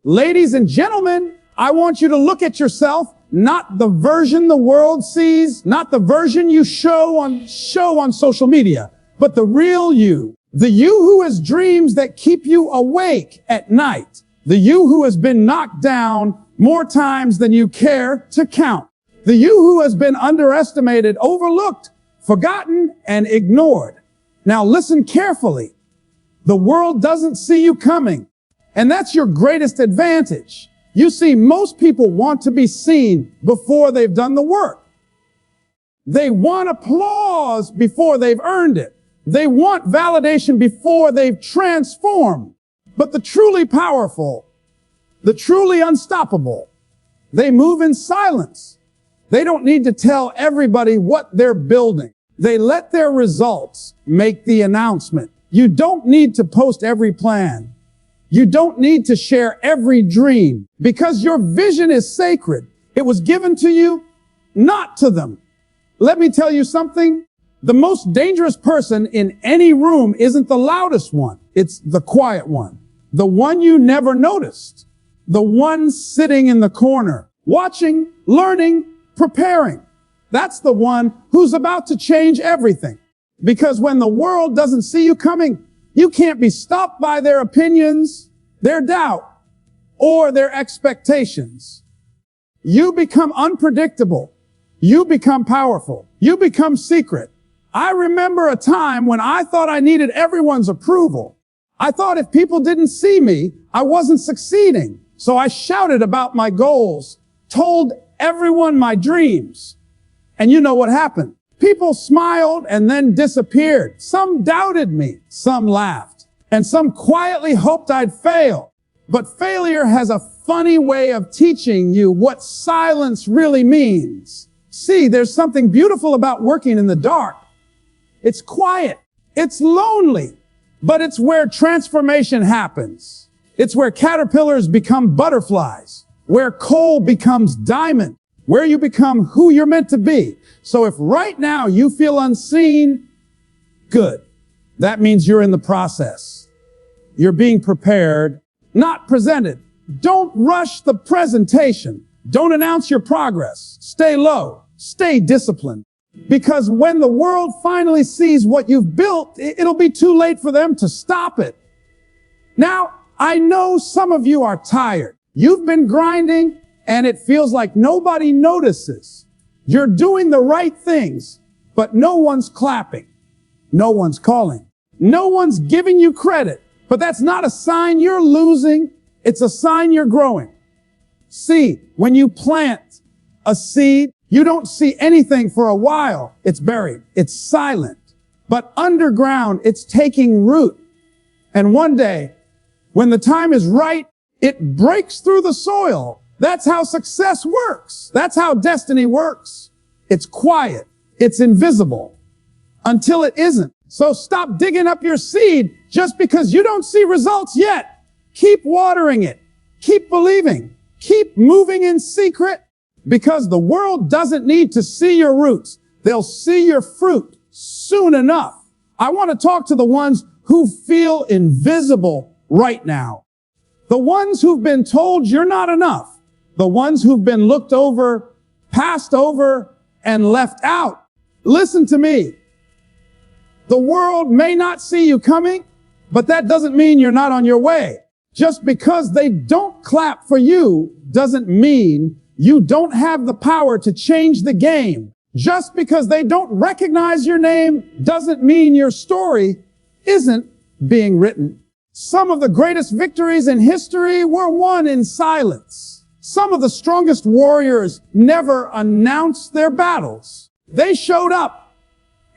Ladies and gentlemen, I want you to look at yourself, not the version the world sees, not the version you show on social media, but the real you. The you who has dreams that keep you awake at night. The you who has been knocked down more times than you care to count. The you who has been underestimated, overlooked, forgotten, and ignored. Now listen carefully. The world doesn't see you coming, and that's your greatest advantage. You see, most people want to be seen before they've done the work. They want applause before they've earned it. They want validation before they've transformed. But the truly powerful, the truly unstoppable, they move in silence. They don't need to tell everybody what they're building. They let their results make the announcement. You don't need to post every plan. You don't need to share every dream, because your vision is sacred. It was given to you, not to them. Let me tell you something. The most dangerous person in any room isn't the loudest one. It's the quiet one. The one you never noticed. The one sitting in the corner, watching, learning, preparing. That's the one who's about to change everything. Because when the world doesn't see you coming, you can't be stopped by their opinions, their doubt, or their expectations. You become unpredictable. You become powerful. You become secret. I remember a time when I thought I needed everyone's approval. I thought if people didn't see me, I wasn't succeeding. So I shouted about my goals, told everyone my dreams. And you know what happened? People smiled and then disappeared. Some doubted me. Some laughed. And some quietly hoped I'd fail. But failure has a funny way of teaching you what silence really means. See, there's something beautiful about working in the dark. It's quiet. It's lonely. But it's where transformation happens. It's where caterpillars become butterflies. Where coal becomes diamond. Where you become who you're meant to be. So if right now you feel unseen, good. That means you're in the process. You're being prepared, not presented. Don't rush the presentation. Don't announce your progress. Stay low. Stay disciplined. Because when the world finally sees what you've built, it'll be too late for them to stop it. Now, I know some of you are tired. You've been grinding and it feels like nobody notices. You're doing the right things, but no one's clapping. No one's calling. No one's giving you credit. But that's not a sign you're losing. It's a sign you're growing. See, when you plant a seed, you don't see anything for a while. It's buried. It's silent. But underground, it's taking root. And one day, when the time is right, it breaks through the soil. That's how success works. That's how destiny works. It's quiet. It's invisible until it isn't. So stop digging up your seed just because you don't see results yet. Keep watering it. Keep believing. Keep moving in secret, because the world doesn't need to see your roots. They'll see your fruit soon enough. I want to talk to the ones who feel invisible right now. The ones who've been told you're not enough. The ones who've been looked over, passed over, and left out. Listen to me. The world may not see you coming, but that doesn't mean you're not on your way. Just because they don't clap for you doesn't mean you don't have the power to change the game. Just because they don't recognize your name doesn't mean your story isn't being written. Some of the greatest victories in history were won in silence. Some of the strongest warriors never announced their battles. They showed up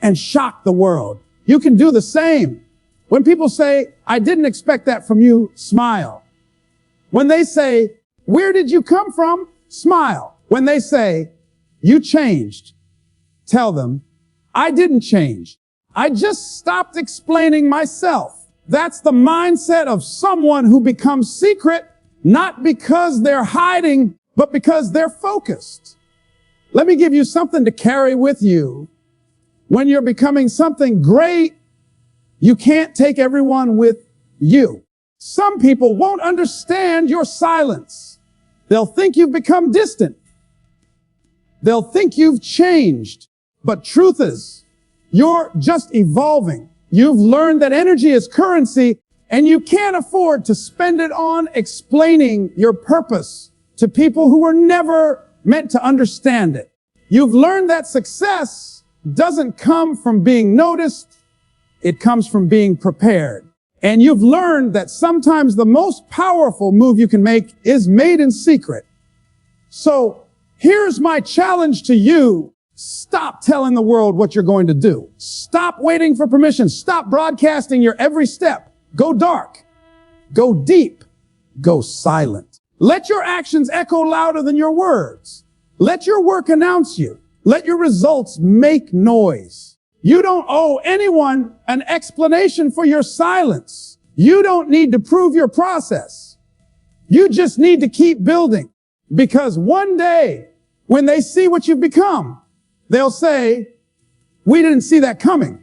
and shocked the world. You can do the same. When people say, I didn't expect that from you, smile. When they say, where did you come from? Smile. When they say, you changed, tell them, I didn't change. I just stopped explaining myself. That's the mindset of someone who becomes secret, not because they're hiding, but because they're focused. Let me give you something to carry with you. When you're becoming something great, you can't take everyone with you. Some people won't understand your silence. They'll think you've become distant. They'll think you've changed. But truth is, you're just evolving. You've learned that energy is currency, and you can't afford to spend it on explaining your purpose to people who were never meant to understand it. You've learned that success doesn't come from being noticed. It comes from being prepared. And you've learned that sometimes the most powerful move you can make is made in secret. So here's my challenge to you. Stop telling the world what you're going to do. Stop waiting for permission. Stop broadcasting your every step. Go dark. Go deep. Go silent. Let your actions echo louder than your words. Let your work announce you. Let your results make noise. You don't owe anyone an explanation for your silence. You don't need to prove your process. You just need to keep building. Because one day, when they see what you've become, they'll say, "We didn't see that coming."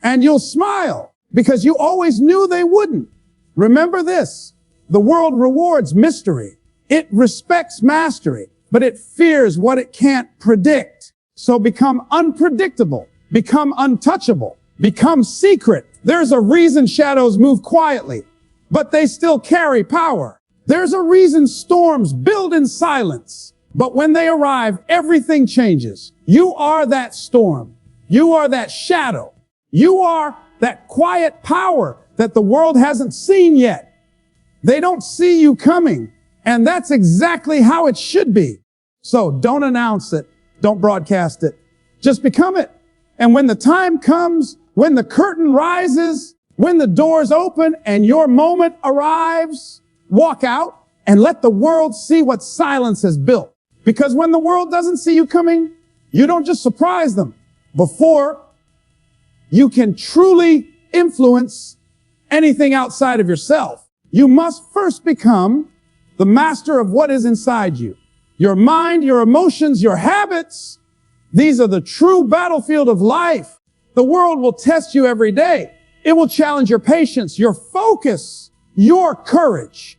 And you'll smile because you always knew they wouldn't. Remember this, the world rewards mystery. It respects mastery, but it fears what it can't predict. So become unpredictable, become untouchable, become secret. There's a reason shadows move quietly, but they still carry power. There's a reason storms build in silence, but when they arrive, everything changes. You are that storm. You are that shadow. You are that quiet power that the world hasn't seen yet. They don't see you coming, and that's exactly how it should be. So don't announce it. Don't broadcast it. Just become it. And when the time comes, when the curtain rises, when the doors open and your moment arrives, walk out and let the world see what silence has built. Because when the world doesn't see you coming, you don't just surprise them. Before you can truly influence anything outside of yourself, you must first become the master of what is inside you. Your mind, your emotions, your habits. These are the true battlefield of life. The world will test you every day. It will challenge your patience, your focus, your courage.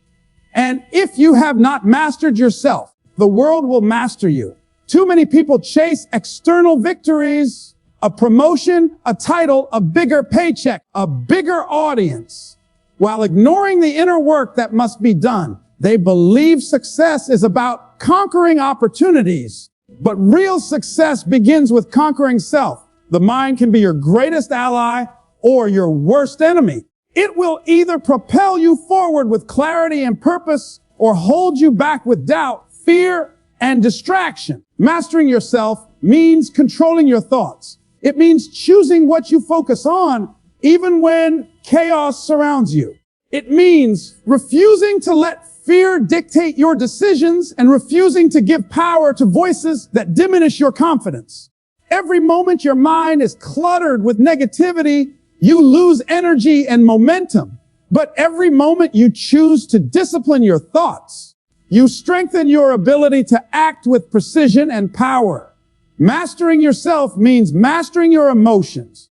And if you have not mastered yourself, the world will master you. Too many people chase external victories, a promotion, a title, a bigger paycheck, a bigger audience, while ignoring the inner work that must be done. They believe success is about conquering opportunities, but real success begins with conquering self. The mind can be your greatest ally or your worst enemy. It will either propel you forward with clarity and purpose or hold you back with doubt, fear, and distraction. Mastering yourself means controlling your thoughts. It means choosing what you focus on, even when chaos surrounds you. It means refusing to let fear dictate your decisions and refusing to give power to voices that diminish your confidence. Every moment your mind is cluttered with negativity, you lose energy and momentum. But every moment you choose to discipline your thoughts, you strengthen your ability to act with precision and power. Mastering yourself means mastering your emotions.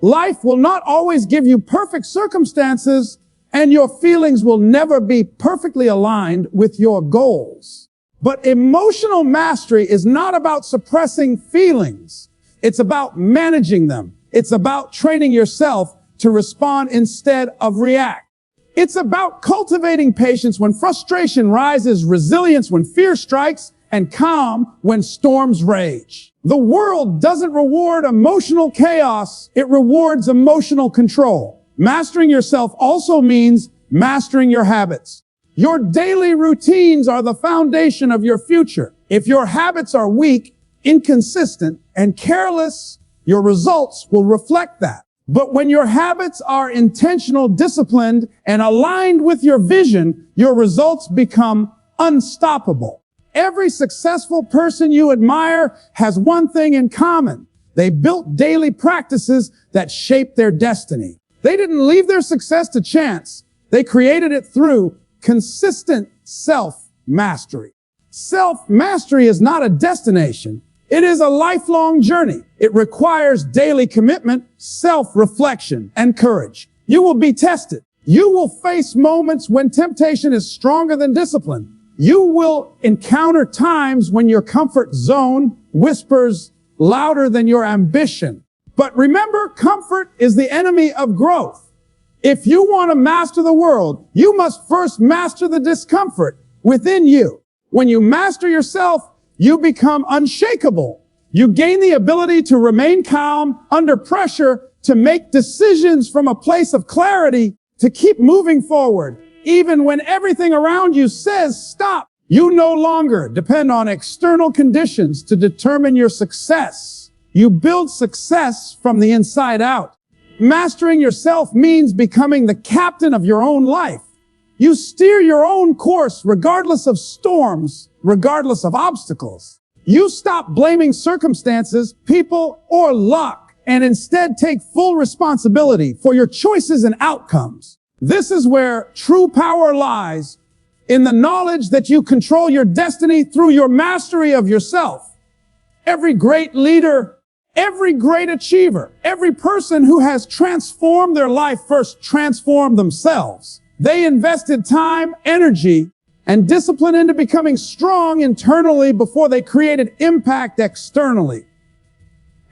Life will not always give you perfect circumstances, and your feelings will never be perfectly aligned with your goals. But emotional mastery is not about suppressing feelings. It's about managing them. It's about training yourself to respond instead of react. It's about cultivating patience when frustration rises, resilience when fear strikes, and calm when storms rage. The world doesn't reward emotional chaos. It rewards emotional control. Mastering yourself also means mastering your habits. Your daily routines are the foundation of your future. If your habits are weak, inconsistent, and careless, your results will reflect that. But when your habits are intentional, disciplined, and aligned with your vision, your results become unstoppable. Every successful person you admire has one thing in common. They built daily practices that shape their destiny. They didn't leave their success to chance. They created it through consistent self-mastery. Self-mastery is not a destination. It is a lifelong journey. It requires daily commitment, self-reflection, and courage. You will be tested. You will face moments when temptation is stronger than discipline. You will encounter times when your comfort zone whispers louder than your ambition. But remember, comfort is the enemy of growth. If you want to master the world, you must first master the discomfort within you. When you master yourself, you become unshakable. You gain the ability to remain calm under pressure, to make decisions from a place of clarity, to keep moving forward, even when everything around you says stop. You no longer depend on external conditions to determine your success. You build success from the inside out. Mastering yourself means becoming the captain of your own life. You steer your own course regardless of storms, regardless of obstacles. You stop blaming circumstances, people, or luck, and instead take full responsibility for your choices and outcomes. This is where true power lies, in the knowledge that you control your destiny through your mastery of yourself. Every great leader, every great achiever, every person who has transformed their life first transformed themselves. They invested time, energy, and discipline into becoming strong internally before they created impact externally.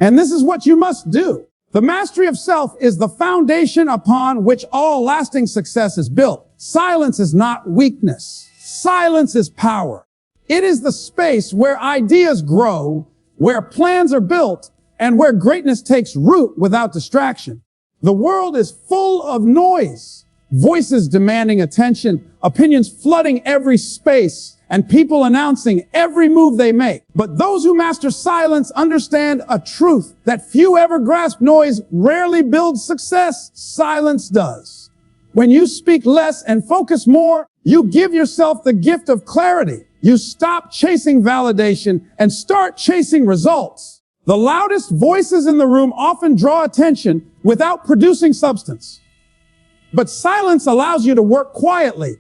And this is what you must do. The mastery of self is the foundation upon which all lasting success is built. Silence is not weakness. Silence is power. It is the space where ideas grow, where plans are built, and where greatness takes root without distraction. The world is full of noise, voices demanding attention, opinions flooding every space, and people announcing every move they make. But those who master silence understand a truth that few ever grasp. Noise rarely builds success. Silence does. When you speak less and focus more, you give yourself the gift of clarity. You stop chasing validation and start chasing results. The loudest voices in the room often draw attention without producing substance. But silence allows you to work quietly,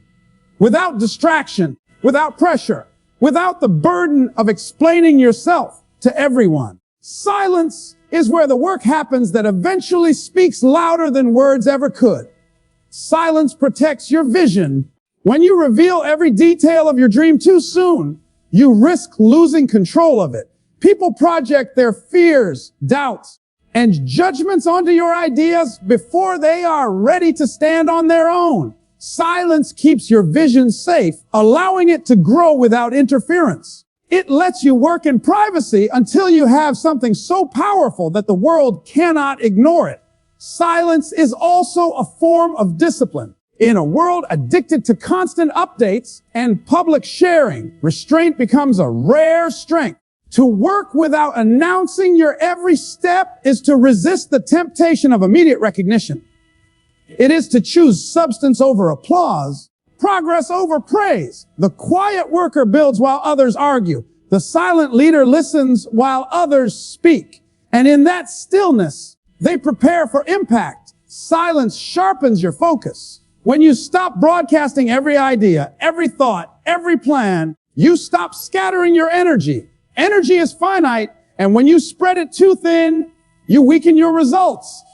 without distraction, without pressure, without the burden of explaining yourself to everyone. Silence is where the work happens that eventually speaks louder than words ever could. Silence protects your vision. When you reveal every detail of your dream too soon, you risk losing control of it. People project their fears, doubts, and judgments onto your ideas before they are ready to stand on their own. Silence keeps your vision safe, allowing it to grow without interference. It lets you work in privacy until you have something so powerful that the world cannot ignore it. Silence is also a form of discipline. In a world addicted to constant updates and public sharing, restraint becomes a rare strength. To work without announcing your every step is to resist the temptation of immediate recognition. It is to choose substance over applause, progress over praise. The quiet worker builds while others argue. The silent leader listens while others speak. And in that stillness, they prepare for impact. Silence sharpens your focus. When you stop broadcasting every idea, every thought, every plan, you stop scattering your energy. Energy is finite, and when you spread it too thin, you weaken your results.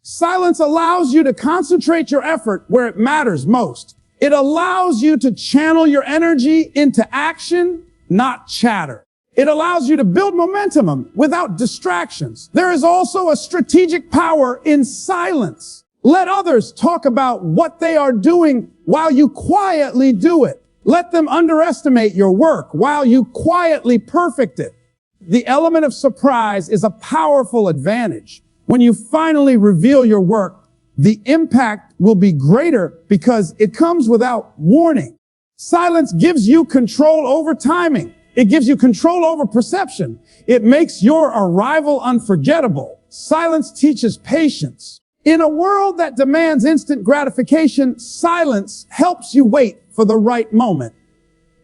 Silence allows you to concentrate your effort where it matters most. It allows you to channel your energy into action, not chatter. It allows you to build momentum without distractions. There is also a strategic power in silence. Let others talk about what they are doing while you quietly do it. Let them underestimate your work while you quietly perfect it. The element of surprise is a powerful advantage. When you finally reveal your work, the impact will be greater because it comes without warning. Silence gives you control over timing. It gives you control over perception. It makes your arrival unforgettable. Silence teaches patience. In a world that demands instant gratification, silence helps you wait for the right moment.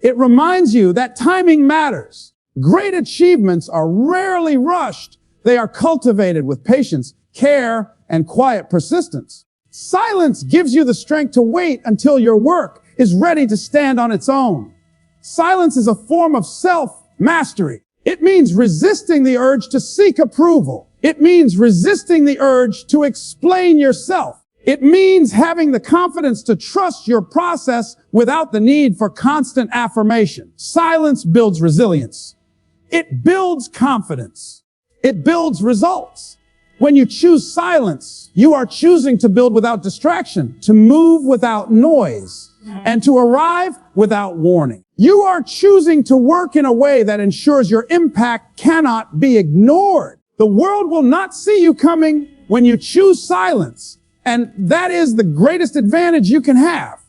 It reminds you that timing matters. Great achievements are rarely rushed. They are cultivated with patience, care, and quiet persistence. Silence gives you the strength to wait until your work is ready to stand on its own. Silence is a form of self-mastery. It means resisting the urge to seek approval. It means resisting the urge to explain yourself. It means having the confidence to trust your process without the need for constant affirmation. Silence builds resilience. It builds confidence. It builds results. When you choose silence, you are choosing to build without distraction, to move without noise, and to arrive without warning. You are choosing to work in a way that ensures your impact cannot be ignored. The world will not see you coming when you choose silence, and that is the greatest advantage you can have.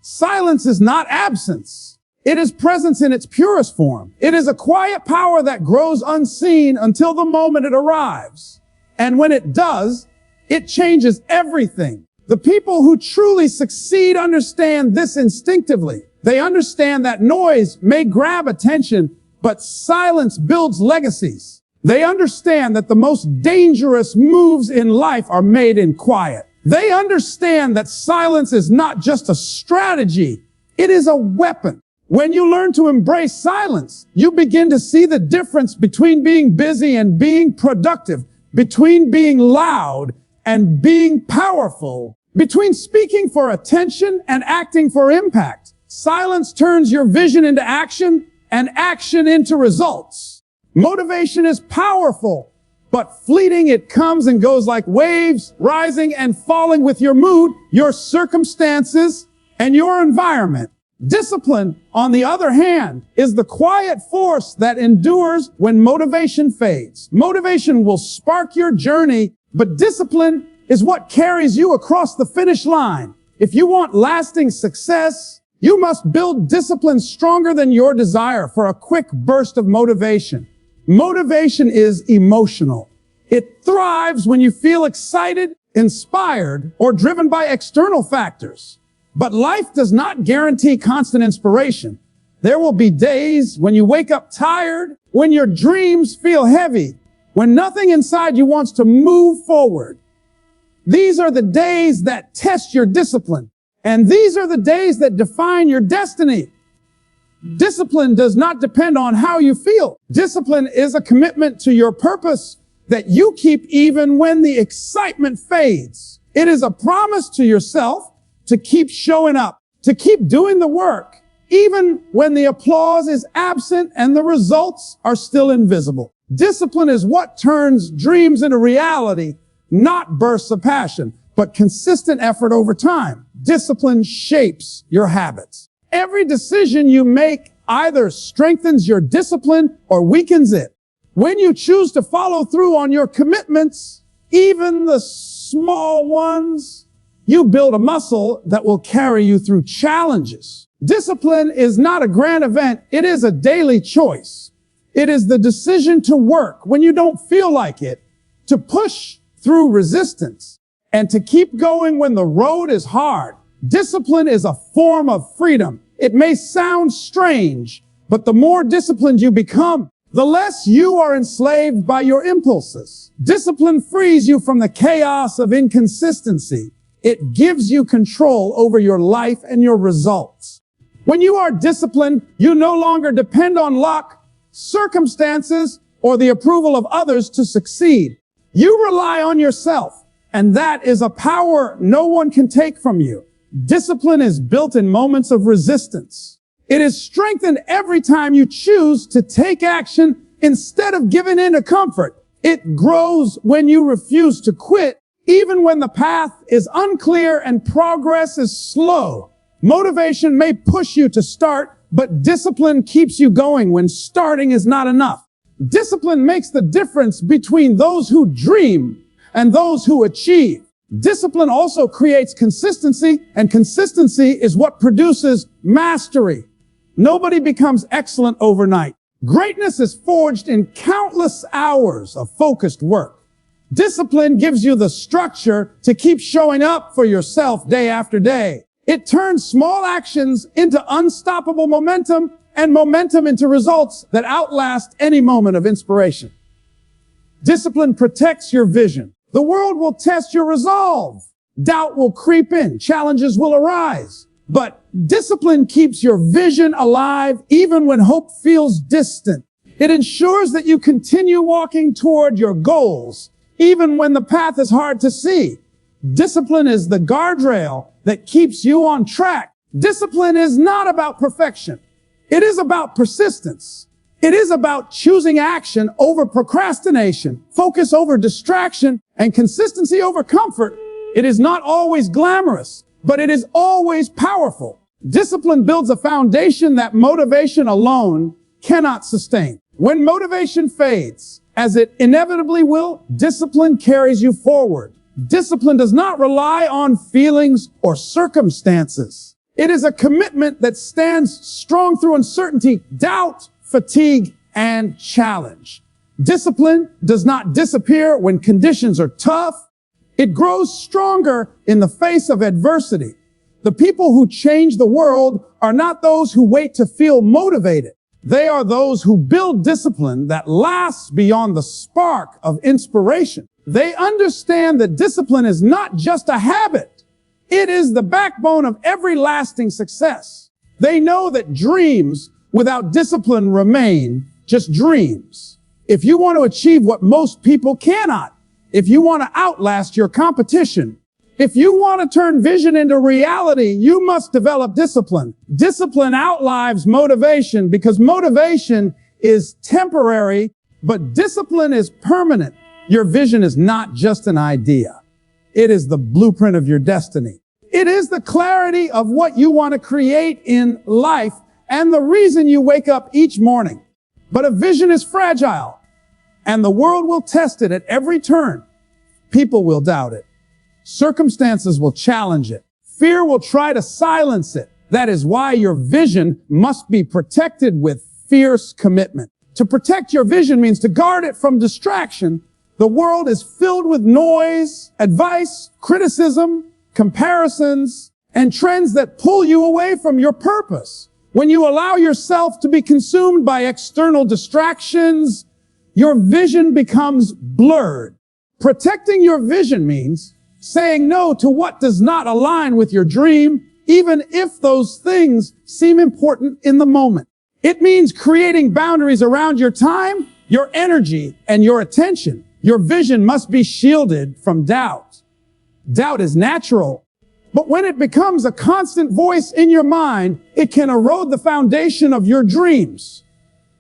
Silence is not absence. It is presence in its purest form. It is a quiet power that grows unseen until the moment it arrives. And when it does, it changes everything. The people who truly succeed understand this instinctively. They understand that noise may grab attention, but silence builds legacies. They understand that the most dangerous moves in life are made in quiet. They understand that silence is not just a strategy, it is a weapon. When you learn to embrace silence, you begin to see the difference between being busy and being productive, between being loud and being powerful, between speaking for attention and acting for impact. Silence turns your vision into action and action into results. Motivation is powerful, but fleeting. It comes and goes like waves, rising and falling with your mood, your circumstances, and your environment. Discipline, on the other hand, is the quiet force that endures when motivation fades. Motivation will spark your journey, but discipline is what carries you across the finish line. If you want lasting success, you must build discipline stronger than your desire for a quick burst of motivation. Motivation is emotional. It thrives when you feel excited, inspired, or driven by external factors. But life does not guarantee constant inspiration. There will be days when you wake up tired, when your dreams feel heavy, when nothing inside you wants to move forward. These are the days that test your discipline, and these are the days that define your destiny. Discipline does not depend on how you feel. Discipline is a commitment to your purpose that you keep even when the excitement fades. It is a promise to yourself to keep showing up, to keep doing the work, even when the applause is absent and the results are still invisible. Discipline is what turns dreams into reality, not bursts of passion, but consistent effort over time. Discipline shapes your habits. Every decision you make either strengthens your discipline or weakens it. When you choose to follow through on your commitments, even the small ones, you build a muscle that will carry you through challenges. Discipline is not a grand event. It is a daily choice. It is the decision to work when you don't feel like it, to push through resistance, and to keep going when the road is hard. Discipline is a form of freedom. It may sound strange, but the more disciplined you become, the less you are enslaved by your impulses. Discipline frees you from the chaos of inconsistency. It gives you control over your life and your results. When you are disciplined, you no longer depend on luck, circumstances, or the approval of others to succeed. You rely on yourself, and that is a power no one can take from you. Discipline is built in moments of resistance. It is strengthened every time you choose to take action instead of giving in to comfort. It grows when you refuse to quit, even when the path is unclear and progress is slow. Motivation may push you to start, but discipline keeps you going when starting is not enough. Discipline makes the difference between those who dream and those who achieve. Discipline also creates consistency, and consistency is what produces mastery. Nobody becomes excellent overnight. Greatness is forged in countless hours of focused work. Discipline gives you the structure to keep showing up for yourself day after day. It turns small actions into unstoppable momentum and momentum into results that outlast any moment of inspiration. Discipline protects your vision. The world will test your resolve. Doubt will creep in. Challenges will arise. But discipline keeps your vision alive even when hope feels distant. It ensures that you continue walking toward your goals even when the path is hard to see. Discipline is the guardrail that keeps you on track. Discipline is not about perfection. It is about persistence. It is about choosing action over procrastination, focus over distraction, and consistency over comfort. It is not always glamorous, but it is always powerful. Discipline builds a foundation that motivation alone cannot sustain. When motivation fades, as it inevitably will, discipline carries you forward. Discipline does not rely on feelings or circumstances. It is a commitment that stands strong through uncertainty, doubt, fatigue, and challenge. Discipline does not disappear when conditions are tough. It grows stronger in the face of adversity. The people who change the world are not those who wait to feel motivated. They are those who build discipline that lasts beyond the spark of inspiration. They understand that discipline is not just a habit. It is the backbone of every lasting success. They know that dreams without discipline remain just dreams. If you want to achieve what most people cannot, if you want to outlast your competition, if you want to turn vision into reality, you must develop discipline. Discipline outlives motivation because motivation is temporary, but discipline is permanent. Your vision is not just an idea. It is the blueprint of your destiny. It is the clarity of what you want to create in life and the reason you wake up each morning. But a vision is fragile, and the world will test it at every turn. People will doubt it. Circumstances will challenge it. Fear will try to silence it. That is why your vision must be protected with fierce commitment. To protect your vision means to guard it from distraction. The world is filled with noise, advice, criticism, comparisons, and trends that pull you away from your purpose. When you allow yourself to be consumed by external distractions, your vision becomes blurred. Protecting your vision means saying no to what does not align with your dream, even if those things seem important in the moment. It means creating boundaries around your time, your energy, and your attention. Your vision must be shielded from doubt. Doubt is natural, but when it becomes a constant voice in your mind, it can erode the foundation of your dreams.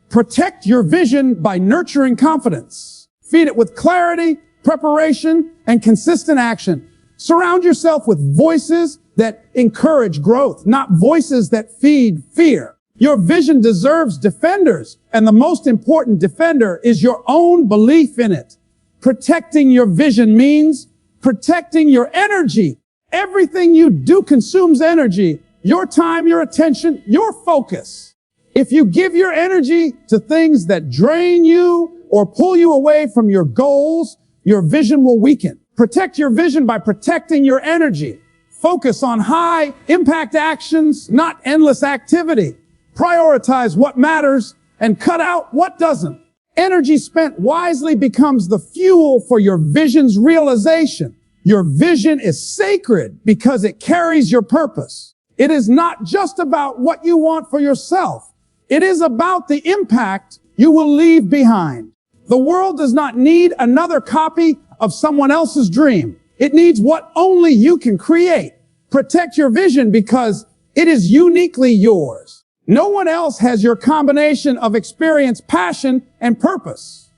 Protect your vision by nurturing confidence. Feed it with clarity, preparation, and consistent action. Surround yourself with voices that encourage growth, not voices that feed fear. Your vision deserves defenders, and the most important defender is your own belief in it. Protecting your vision means protecting your energy. Everything you do consumes energy, your time, your attention, your focus. If you give your energy to things that drain you or pull you away from your goals, your vision will weaken. Protect your vision by protecting your energy. Focus on high impact actions, not endless activity. Prioritize what matters and cut out what doesn't. Energy spent wisely becomes the fuel for your vision's realization. Your vision is sacred because it carries your purpose. It is not just about what you want for yourself. It is about the impact you will leave behind. The world does not need another copy of someone else's dream. It needs what only you can create. Protect your vision because it is uniquely yours. No one else has your combination of experience, passion, and purpose.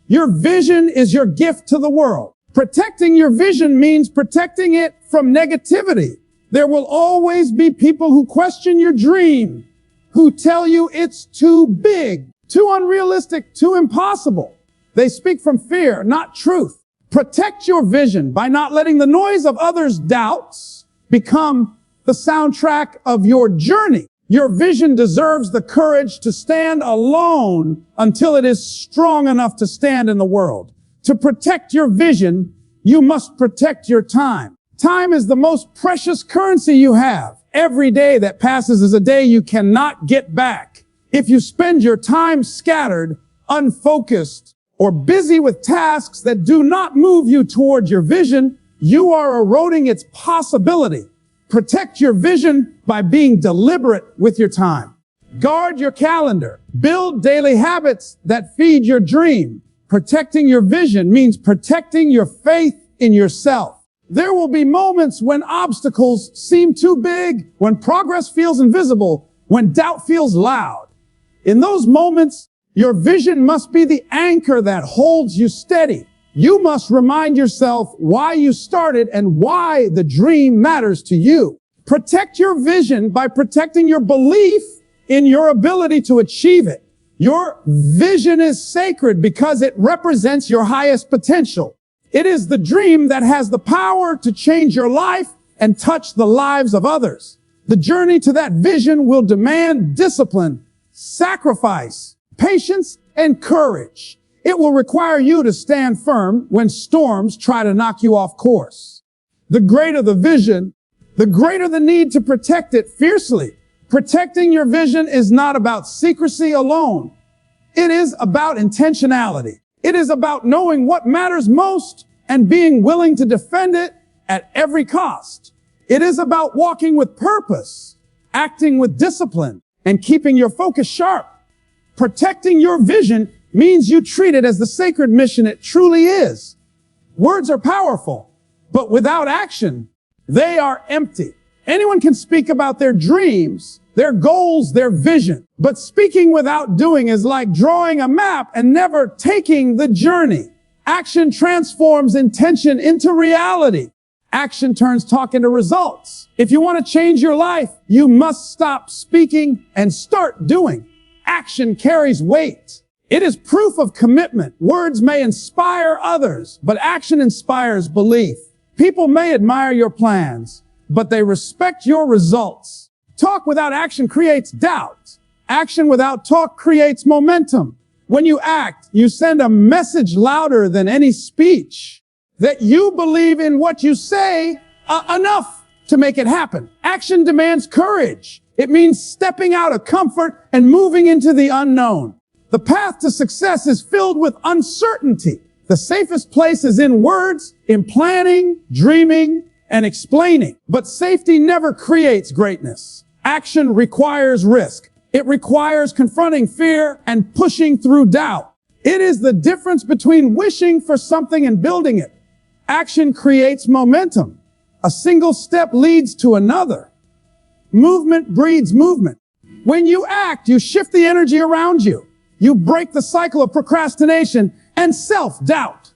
Your vision is your gift to the world. Protecting your vision means protecting it from negativity. There will always be people who question your dream, who tell you it's too big, too unrealistic, too impossible. They speak from fear, not truth. Protect your vision by not letting the noise of others' doubts become the soundtrack of your journey. Your vision deserves the courage to stand alone until it is strong enough to stand in the world. To protect your vision, you must protect your time. Time is the most precious currency you have. Every day that passes is a day you cannot get back. If you spend your time scattered, unfocused, or busy with tasks that do not move you toward your vision, you are eroding its possibility. Protect your vision by being deliberate with your time. Guard your calendar. Build daily habits that feed your dream. Protecting your vision means protecting your faith in yourself. There will be moments when obstacles seem too big, when progress feels invisible, when doubt feels loud. In those moments, your vision must be the anchor that holds you steady. You must remind yourself why you started and why the dream matters to you. Protect your vision by protecting your belief in your ability to achieve it. Your vision is sacred because it represents your highest potential. It is the dream that has the power to change your life and touch the lives of others. The journey to that vision will demand discipline, sacrifice, patience, and courage. It will require you to stand firm when storms try to knock you off course. The greater the vision, the greater the need to protect it fiercely. Protecting your vision is not about secrecy alone. It is about intentionality. It is about knowing what matters most and being willing to defend it at every cost. It is about walking with purpose, acting with discipline, and keeping your focus sharp. Protecting your vision means you treat it as the sacred mission it truly is. Words are powerful, but without action, they are empty. Anyone can speak about their dreams, their goals, their vision, but speaking without doing is like drawing a map and never taking the journey. Action transforms intention into reality. Action turns talk into results. If you want to change your life, you must stop speaking and start doing. Action carries weight. It is proof of commitment. Words may inspire others, but action inspires belief. People may admire your plans, but they respect your results. Talk without action creates doubt. Action without talk creates momentum. When you act, you send a message louder than any speech that you believe in what you say enough to make it happen. Action demands courage. It means stepping out of comfort and moving into the unknown. The path to success is filled with uncertainty. The safest place is in words, in planning, dreaming, and explaining. But safety never creates greatness. Action requires risk. It requires confronting fear and pushing through doubt. It is the difference between wishing for something and building it. Action creates momentum. A single step leads to another. Movement breeds movement. When you act, you shift the energy around you. You break the cycle of procrastination and self-doubt.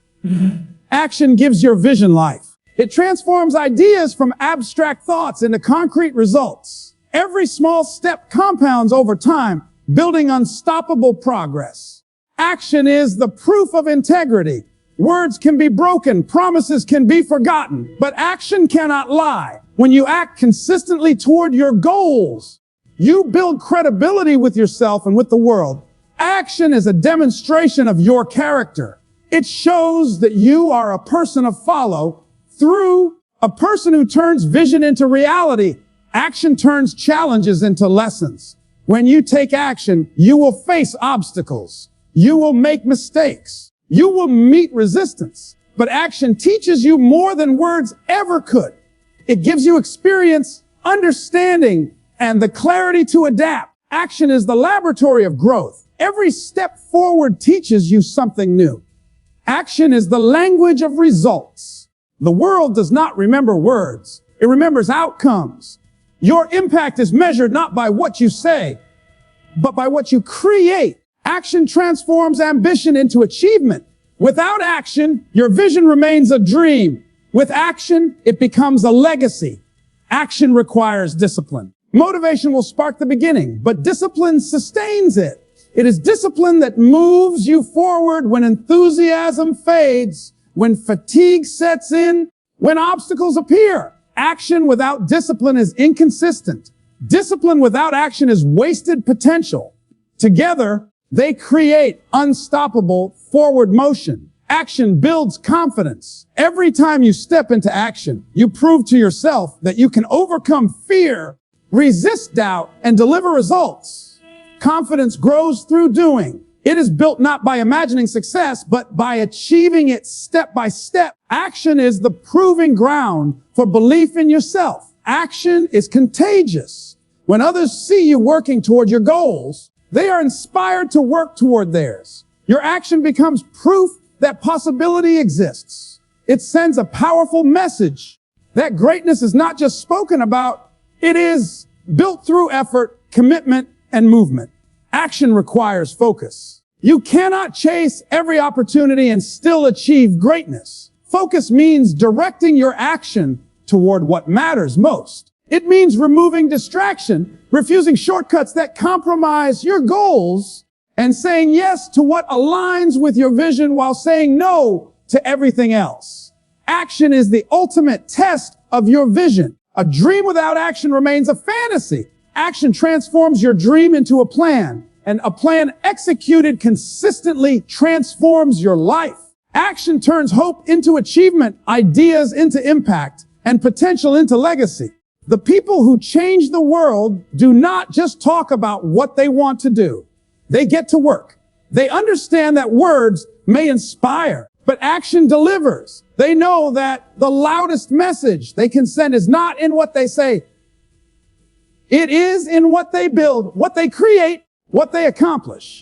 Action gives your vision life. It transforms ideas from abstract thoughts into concrete results. Every small step compounds over time, building unstoppable progress. Action is the proof of integrity. Words can be broken, promises can be forgotten, but action cannot lie. When you act consistently toward your goals, you build credibility with yourself and with the world. Action is a demonstration of your character. It shows that you are a person of follow through, a person who turns vision into reality. Action turns challenges into lessons. When you take action, you will face obstacles. You will make mistakes. You will meet resistance. But action teaches you more than words ever could. It gives you experience, understanding, and the clarity to adapt. Action is the laboratory of growth. Every step forward teaches you something new. Action is the language of results. The world does not remember words. It remembers outcomes. Your impact is measured not by what you say, but by what you create. Action transforms ambition into achievement. Without action, your vision remains a dream. With action, it becomes a legacy. Action requires discipline. Motivation will spark the beginning, but discipline sustains it. It is discipline that moves you forward when enthusiasm fades, when fatigue sets in, when obstacles appear. Action without discipline is inconsistent. Discipline without action is wasted potential. Together, they create unstoppable forward motion. Action builds confidence. Every time you step into action, you prove to yourself that you can overcome fear, resist doubt, and deliver results. Confidence grows through doing. It is built not by imagining success, but by achieving it step by step. Action is the proving ground for belief in yourself. Action is contagious. When others see you working toward your goals, they are inspired to work toward theirs. Your action becomes proof that possibility exists. It sends a powerful message that greatness is not just spoken about, it is built through effort, commitment, and movement. Action requires focus. You cannot chase every opportunity and still achieve greatness. Focus means directing your action toward what matters most. It means removing distraction, refusing shortcuts that compromise your goals, and saying yes to what aligns with your vision while saying no to everything else. Action is the ultimate test of your vision. A dream without action remains a fantasy. Action transforms your dream into a plan, and a plan executed consistently transforms your life. Action turns hope into achievement, ideas into impact, and potential into legacy. The people who change the world do not just talk about what they want to do. They get to work. They understand that words may inspire, but action delivers. They know that the loudest message they can send is not in what they say. It is in what they build, what they create, what they accomplish.